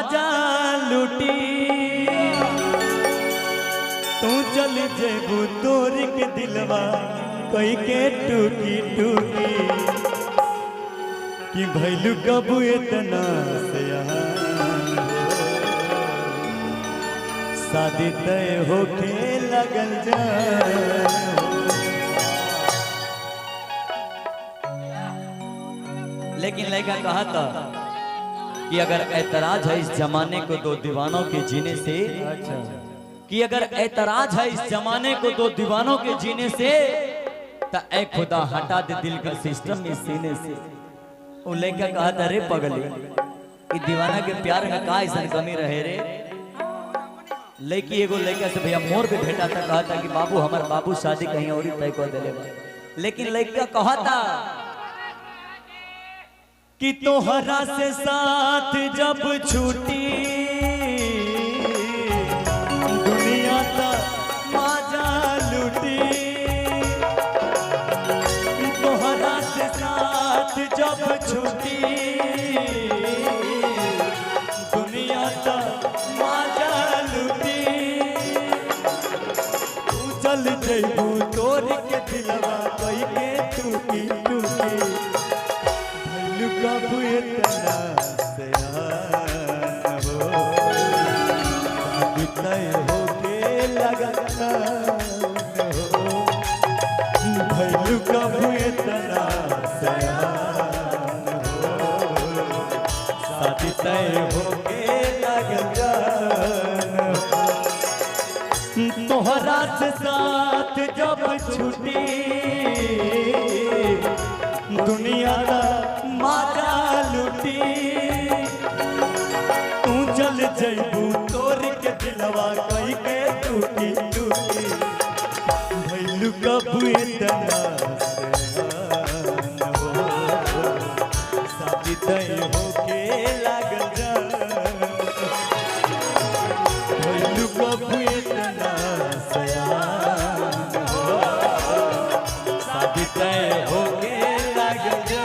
माजा लूटी तू चल जेबू तोर के दिलवा कोई के टूकी टूकी कि भैलू कबू इतना से शादी तय होके लगल जा। लेकिन लड़का कहा था कि अगर ऐतराज है इस जमाने को दो दीवानों के जीने से, कि अगर ऐतराज है इस जमाने को दो दीवानों के जीने से, तो ऐ खुदा हटा दे दिल का सिस्टम में सीने से। वो लड़का कहा था रे पगली कि दीवाना के प्यार में का ऐसा कमी रहे रे। लड़की एगो लड़का से भैया मोर पे भेटा था, कहा था कि बाबू हमारे बाबू शादी कहीं और ही तय कर दे। लेकिन लड़का कहा था कि तोहरा से साथ जब छूटी दुनिया ता माजा लूटी, तोहरा से साथ जब छूटी दुनिया ता माजा लूटी तू चल जइबू तोर के दिलवा कोई के टूटी टूटी कबू इतना से हो तय होके लगता हो भैलू कबू इतना से हो शादी तय होके लगता तोहरा से साथ जब छूटी दुनिया का माजा लूटी तू चल जइबू तोर के दिलवा कोई के टूटी टूटी भैलू कबू इतना से हो शादी तय होके लागल जा। भैलू कबू इतना से हो शादी तय होके लागल जा।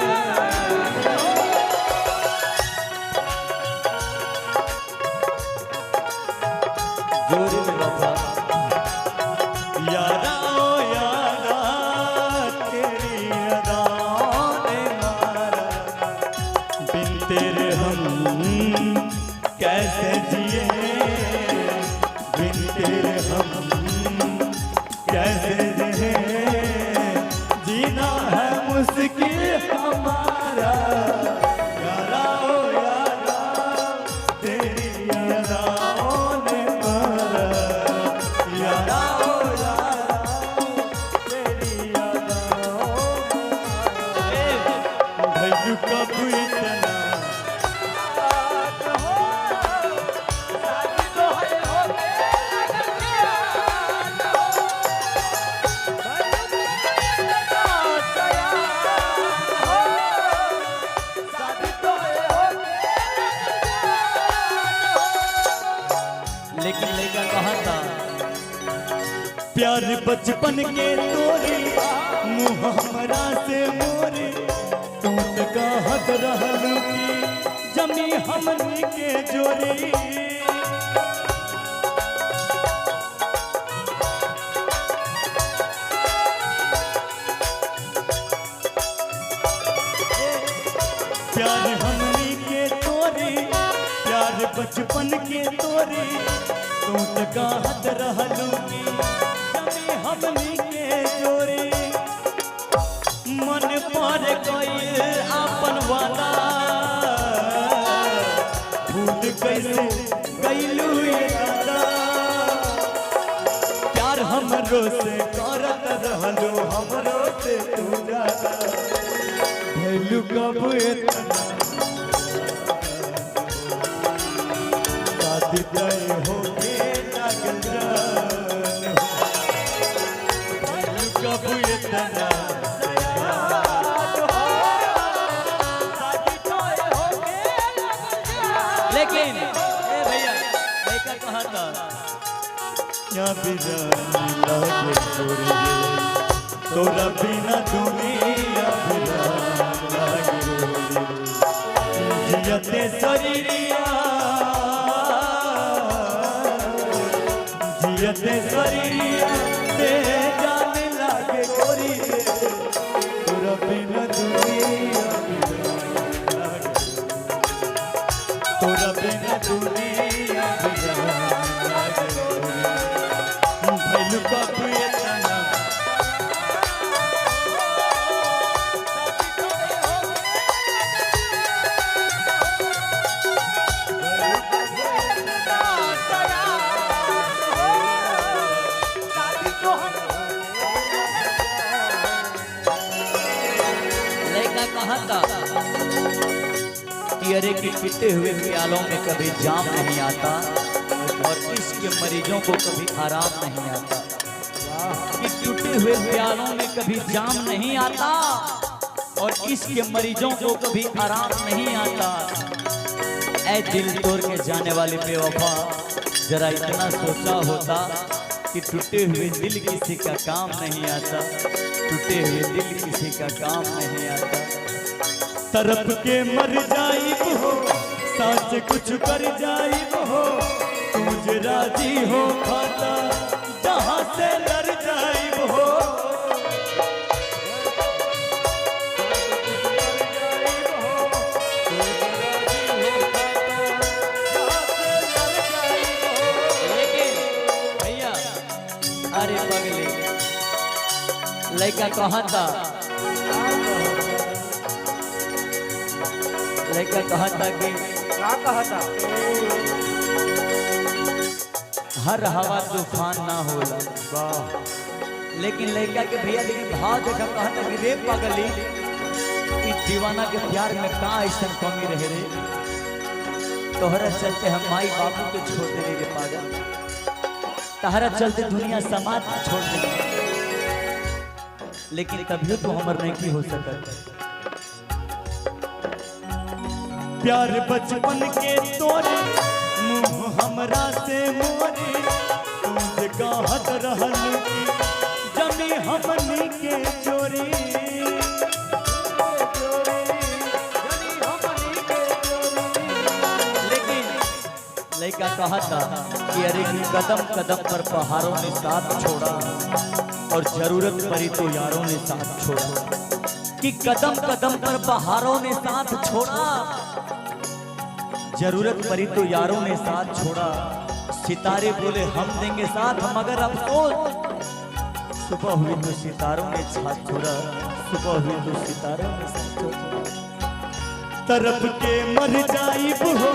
यारा ओ यारा तेरी अदाओं ने मारा बिन तेरे हम कैसे जिए, बिन तेरे हम कैसे रहे, जीना है मुश्किल हमारा। यारा ओ यारा तेरी अदाओं ने मारा, यारा कबू इतना लेकिन लड़का कहा था प्यार बचपन के तोरी मुँह हमरा से मोरे तू तो कहत रहलू की जमी हमनी के जोरी। प्यार हमनी के तोरी प्यार बचपन के तोरी तू तो कहत रहलू की जमी हमनी के जोरी। मन पर गइल आपन वाला भूल कैसे गइलू ये दादा, प्यार हमरो से करत रहलो हमरो से तू ज्यादा भैलू कबू इतना शादी तय होके लागल जा। भैलू कबू इतना लेकिन ए भैया लड़का कहा था क्या बिना लागे छोड़िए तोरा बिना दुनिया बिना लागे जियते शरीरिया छुएते शरीरिया से जाने लागे गोरी रे तोरा बिना दुनिया तोरा बिना दुनिया भैलू कब इतना कि अरे कि पिटे हुए प्यालों में कभी जाम नहीं आता और इश्क के मरीजों को कभी आराम नहीं आता कि टूटे हुए प्यालों में कभी जाम नहीं आता और इश्क के मरीजों को कभी आराम नहीं आता। ऐ दिल तोड़ के जाने वाले बेवफा जरा इतना सोचा होता कि टूटे हुए दिल किसी का काम नहीं आता, टूटे हुए दिल किसी का काम नहीं आता। तरफ के मर जाइब हो साच कुछ कर जाइब हो तुझे राजी हो खाता जहाँ से लड़ जाइब हो लेकिन भैया अरे पगले लड़का कहा था लड़का कहा था कि क्या कहा था हर हवा तूफान ना होला लेकिन लड़का के भैया लेकिन भाव देखा कहा था कि रे पागली इस दीवाना के प्यार में का ऐसा कमी रहे रे तोहरा चलते हम माई बाबू को छोड़ देने के पागल तहरा चलते दुनिया समाज को छोड़ देने लेकिन तभी तो हमर नहीं की हो सकता। प्यार बचपन के तोरे मुँह हमरा से मोरे तुझे कहत रहल की जमी हमनी के चोरी लेकिन लड़का कहा था कि अरे कि कदम कदम पर पहाड़ों ने साथ छोड़ा और जरूरत पड़ी तो यारों ने साथ छोड़ा कि कदम कदम पर पहाड़ों ने साथ छोड़ा जरूरत पड़ी तो यारों ने साथ छोड़ा सितारे बोले हम देंगे साथ मगर अफसोस सुबह हुई तो सितारों ने साथ छोड़ा सुबह हुई तो सितारों ने साथ छोड़ा। तरफ के मर जाइब हो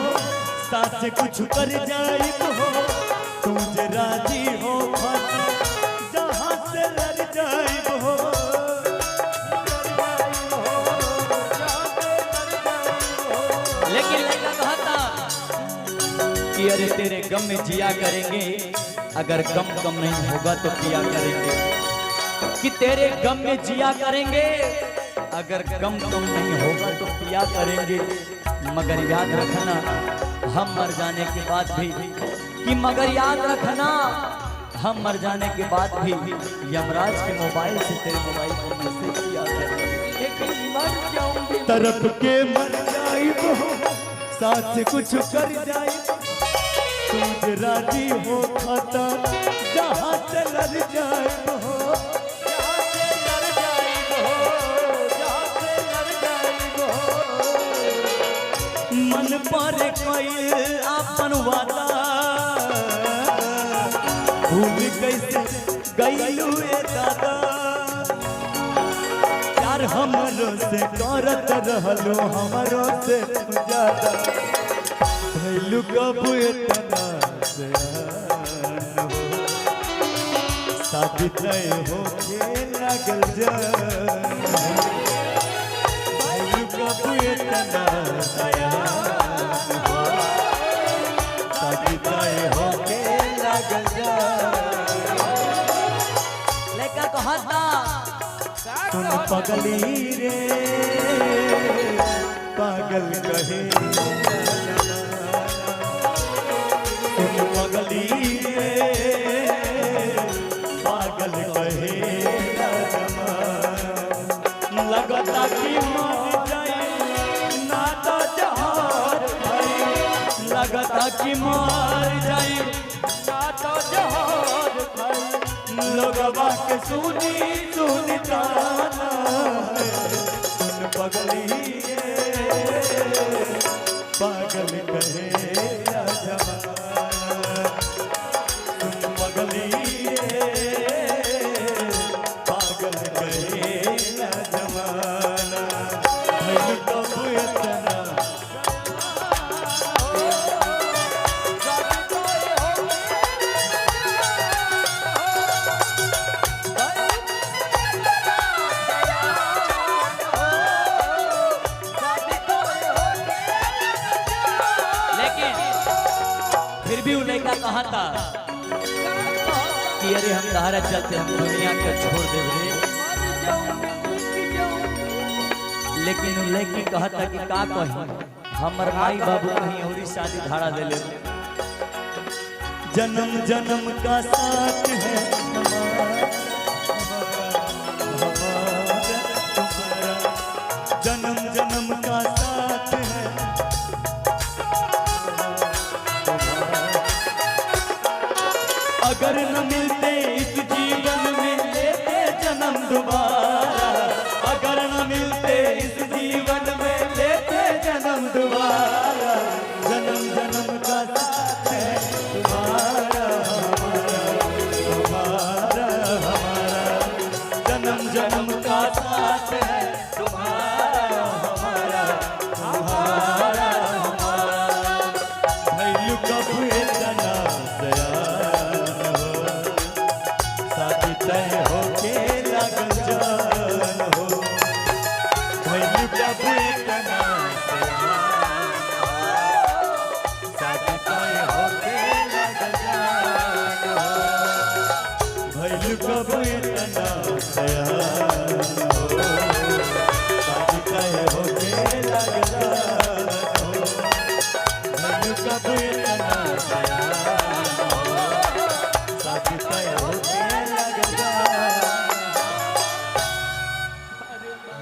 साथ कुछ कर जाइब हो तुझे राजी हो जहाँ से लड़ जाइब हो लेकिन लड़का कहा था कि अरे तेरे गम में जिया करेंगे अगर गम कम नहीं होगा तो पिया करेंगे कि तेरे गम में जिया करेंगे अगर गम कम नहीं होगा तो पिया करेंगे मगर याद रखना हम मर जाने के बाद भी कि मगर याद रखना हम मर जाने के बाद भी यमराज के मोबाइल से तेरे मोबाइल पर मैसेज किया करेंगे तरफ के मर जाइब हो साथ कुछ कर जाइब तुझे राजी हो खाता जहाँ से लड़ जाइब हो मन पर कोई अपन वादा भूल कैसे गईलू दादा प्यार हमरो से करत रहलो हमरो से ज्यादा भइलू कब इतना शादी तय हो के लागल जा भइलू कब इतना शादी तय हो के लागल जा लड़का कहा था सुन पगली रे पागल कहे सुन पगली रे पागल कहे लगता कि मर जाए ना तो जहर लगता कि मर जाए ना तो जहर लोगवा के सुनी सुनी ताना सुन पगली पागल कहे या जमाना सुन पगली पागल कहे या जमाना मैं कब इतना फिर भी वो लड़का कहा था कि अरे हम सहारा चलते हम दुनिया के छोड़ दे रे। लेकिन वो लड़की कहा था कि का कही हमर माई बाबू कहीं और शादी धारा दे ले। जन्म जन्म का साथ है हमारा जन्म जन्म का साथ है अगर न मिलते इस जीवन में लेते जन्म दोबारा अगर न मिलते इस जीवन में लेते जन्म दोबारा जन्म जन्म का साथ है तुम्हारा हमारा हमारा जन्म जन्म का साथ है तुम्हारा हमारा हमारा हमारा भैलू कब इतना तय होके लगन जान हो भैलू कब इतना